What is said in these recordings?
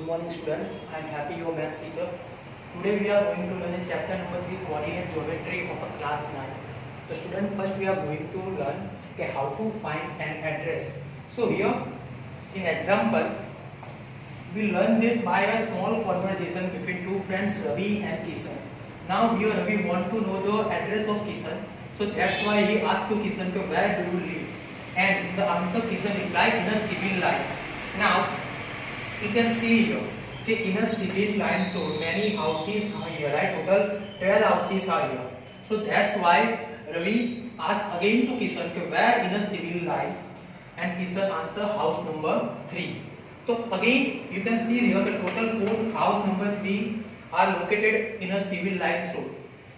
morning students, I am happy your maths teacher. Today we are going to learn in chapter number 3 coordinate geometry of a class 9. So student, first we are going to learn how to find an address. So here in example we learn this by a small conversation between two friends Ravi and Kishan. Now here Ravi want to know the address of Kishan. So that's why he asked to Kishan where do you live, and the answer Kishan replied in a civil lines. Now you can see here in a civil line, so many houses are here, right? Total 12 houses are here. So that's why Ravi asked again to Kishan where in a civil lines, and Kishan answer house number 3. So again you can see here the total 4 house number 3 are located in a civil line.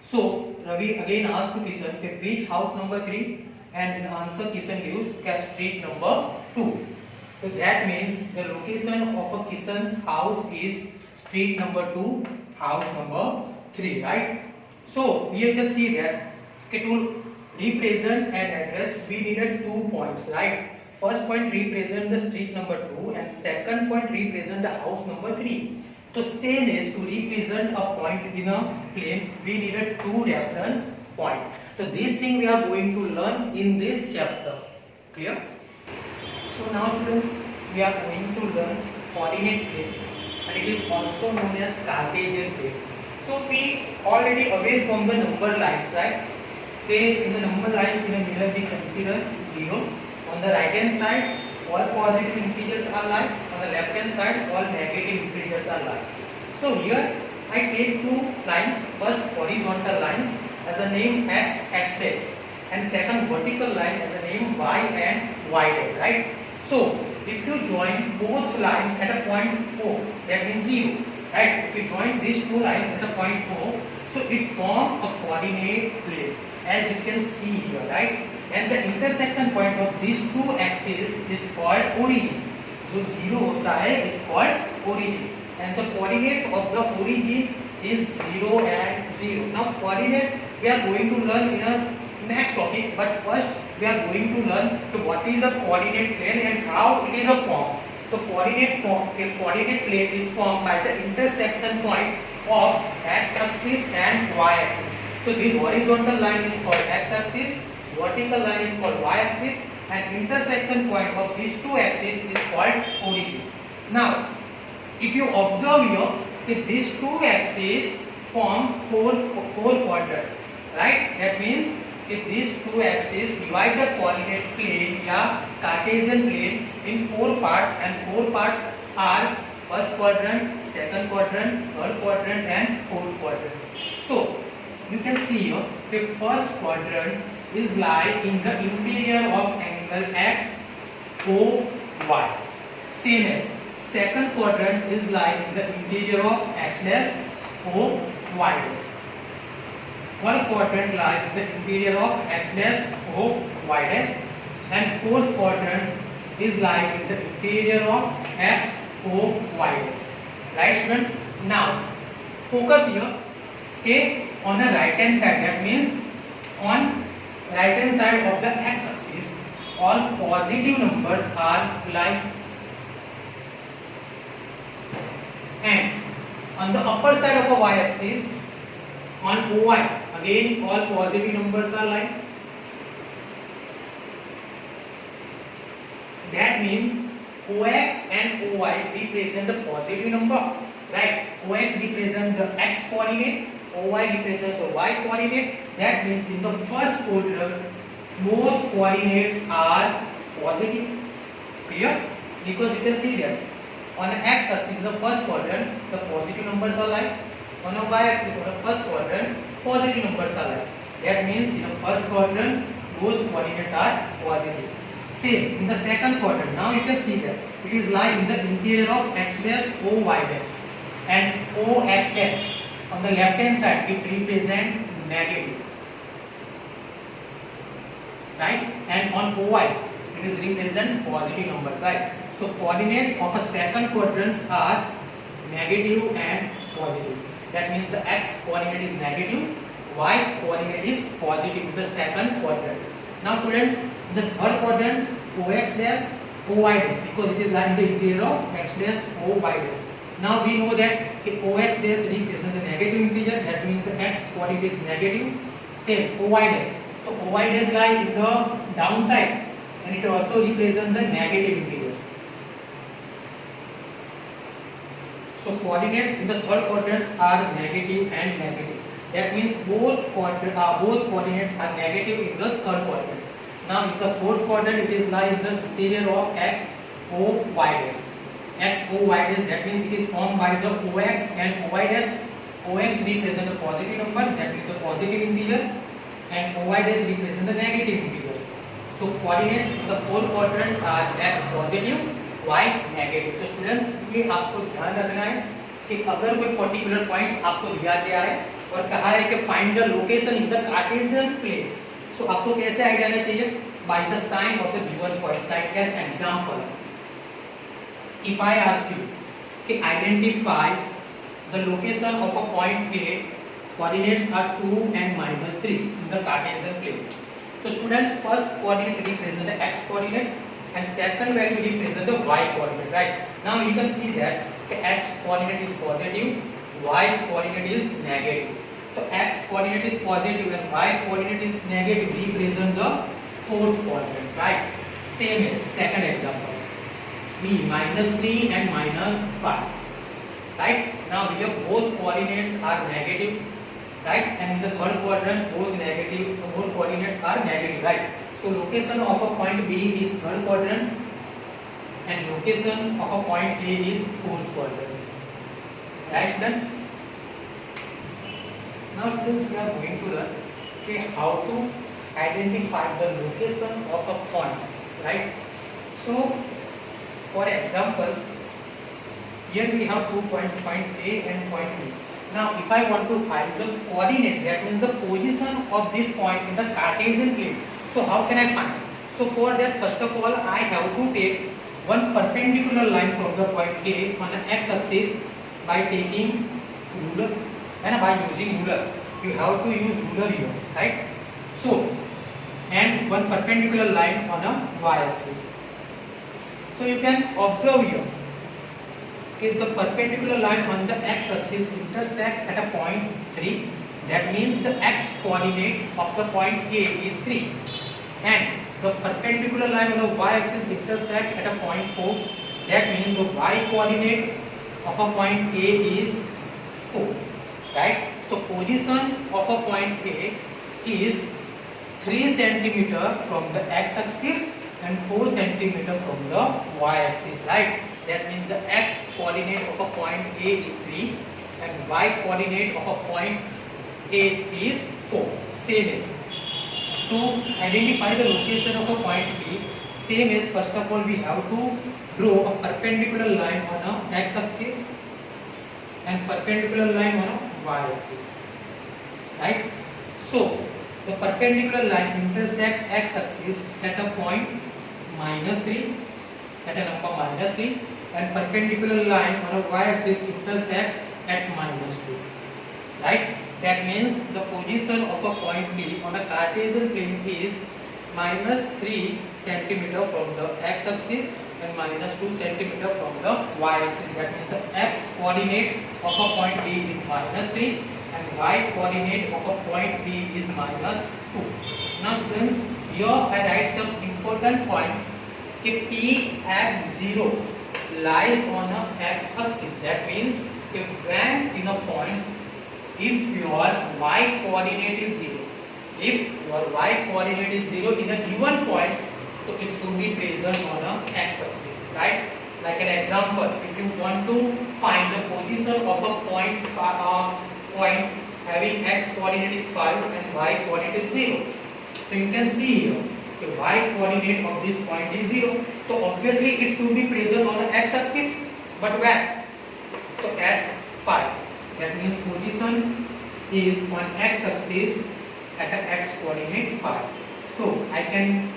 So Ravi again asked to Kishan which house number 3, and in answer Kishan gives street number 2. So that means the location of a Kishan's house is street number 2, house number 3, right? So we have to see that to represent an address we needed 2 points, right? First point represent the street number 2 and second point represent the house number 3. So same is to represent a point in a plane we needed 2 reference points. So this thing we are going to learn in this chapter. Clear? So now students, we are going to learn coordinate plane, and it is also known as Cartesian plane. So we already aware from the number lines, right? Okay, in the number lines in the middle we consider 0. On the right hand side all positive integers are lying, on the left hand side all negative integers are lying. So here I take 2 lines, first horizontal lines as a name x, x dash, and second vertical line as a name y and y dash, right? So if you join both lines at a point O, that means 0, right? If you join these 2 lines at a point O, so it forms a coordinate plane, as you can see here, right? And the intersection point of these 2 axes is called origin. So 0 होता है, it's called origin, and the coordinates of the origin is 0 and 0. Now coordinates we are going to learn in a next topic, but first we are going to learn what is a coordinate plane and how it is a form. The coordinate plane is formed by the intersection point of x-axis and y-axis. So this horizontal line is called x-axis, vertical line is called y-axis, and intersection point of these 2 axes is called origin. Now, if you observe here, these 2 axes form 4 quadrants, right? That means if these 2 axes divide the coordinate plane या Cartesian plane in 4 parts, and 4 parts are first quadrant, second quadrant, third quadrant, and fourth quadrant. So you can see here the first quadrant is lie in the interior of angle x, O, y. Same as second quadrant is lie in the interior of x dash, O, y dash. Third quadrant lies in the interior of x dash, O, y dash, and fourth quadrant is lying in the interior of x, O, y dash. Right students? Now focus here. Okay, on the right hand side, that means on right hand side of the x axis all positive numbers are lying, and on the upper side of a y axis on OY again all positive numbers are lying. That means OX and OY represent the positive number, right? OX represent the x coordinate, OY represent the y coordinate. That means in the first quadrant both coordinates are positive. Clear? Because you can see that on the x axis in the first quadrant the positive numbers are lying, on the y axis on the first quadrant positive numbers are lying. That means in the first quadrant both coordinates are positive. Same in the second quadrant. Now you can see that it is lying in the interior of x dash, O, y dash, and O, x dash. On the left hand side it represents negative, right? And on OY it is represent positive numbers, right? So coordinates of a second quadrant are negative and positive. That means the x coordinate is negative, y coordinate is positive in the second quadrant. Now students, in the third quadrant OX dash, OY dash, because it is lying in the interior of x dash, OY dash. Now we know that OX dash represents the negative integer, that means the x coordinate is negative. Same OY dash. So OY dash lie in the downside and it also represents the negative integers. So coordinates in the third quadrants are negative and negative. That means both coordinates are negative in the third quadrant. Now in the fourth quadrant it is lie in the interior of x, o, y dash. X, o, y dash, that means it is formed by the OX and OY dash. OX represent the positive numbers, that means the positive integer, and OY dash represent the negative integers. So coordinates in the fourth quadrant are x positive, y negative. तो students ये आपको ध्यान रखना है कि अगर कोई particular points आपको दिया गया है और कहा है कि find the location in the Cartesian plane, so आपको कैसे आइडिया आना चाहिए? By the sign of the given points. Like an example, if I ask you to identify the location of a point A, coordinates are 2 and -3 in the Cartesian plane. So student, first coordinate represents the x coordinate and second value represents the y coordinate, right? Now you can see that the x coordinate is positive, y coordinate is negative. So x coordinate is positive and y coordinate is negative, represent the fourth quadrant, right? Same as second example. B -3 and -5, right? Now here both coordinates are negative, right? And in the third quadrant both coordinates are negative, right? So location of a point B is third quadrant and location of a point A is fourth quadrant, right students? Now students, we are going to learn how to identify the location of a point, right? So for example, here we have 2 points, point A and point B. Now if I want to find the coordinates, that means the position of this point in the Cartesian plane, so how can I find? So for that, first of all I have to take one perpendicular line from the point A on the x axis by taking ruler and by using ruler. You have to use ruler here, right? So and one perpendicular line on a y axis. So you can observe here if the perpendicular line on the x axis intersect at a point 3, that means the x coordinate of the point A is 3, and the perpendicular line on the y axis intersect at a point 4, that means the y coordinate of a point A is 4, right? So position of a point A is 3 cm from the x axis and 4 cm from the y axis, right? That means the x coordinate of a point A is 3 and y coordinate of a point A is 4. Same as to identify the location of a point B, same as first of all we have to draw a perpendicular line on a x axis and perpendicular line on a y axis, right? So the perpendicular line intersect x axis at a point -3, at a number -3, and perpendicular line on a y axis intersect at -2, right? That means the position of a point B on a Cartesian plane is -3 cm from the x axis and -2 cm from the y axis. That means the x coordinate of a point B is -3 and y coordinate of a point B is -2. Now students, here I write some important points. P x0 lies on a x axis. That means when in a point, if your y coordinate is 0, if your y coordinate is 0 in a given point, so it should be present on a x axis, right? Like an example, if you want to find the position of a point having x coordinate is 5 and y coordinate is 0, so you can see here the y coordinate of this point is 0, so obviously it should be present on the x axis, but where? So at 5, that means position is on x axis at a x coordinate 5. So I can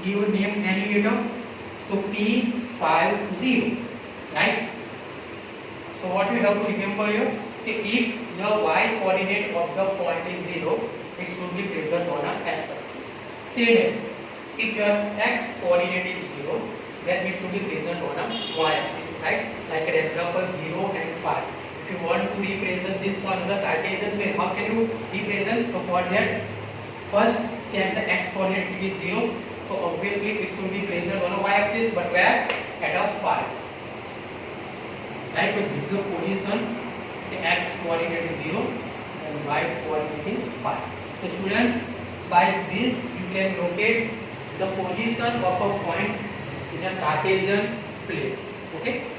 give a name any letter, so P50, right? So what we have to remember here, if the y coordinate of the point is 0, it should be present on a x axis. Same as if your x coordinate is 0, then it should be present on a y axis, right? Like an example 0 and this point on the Cartesian plane. How can you represent? So for that, first check the x coordinate. It is 0. So obviously it should be present on a y-axis, but where? At a phi. Right? So this is the position. The x coordinate is 0 and y coordinate is phi. So student, by this you can locate the position of a point in a Cartesian plane. Okay.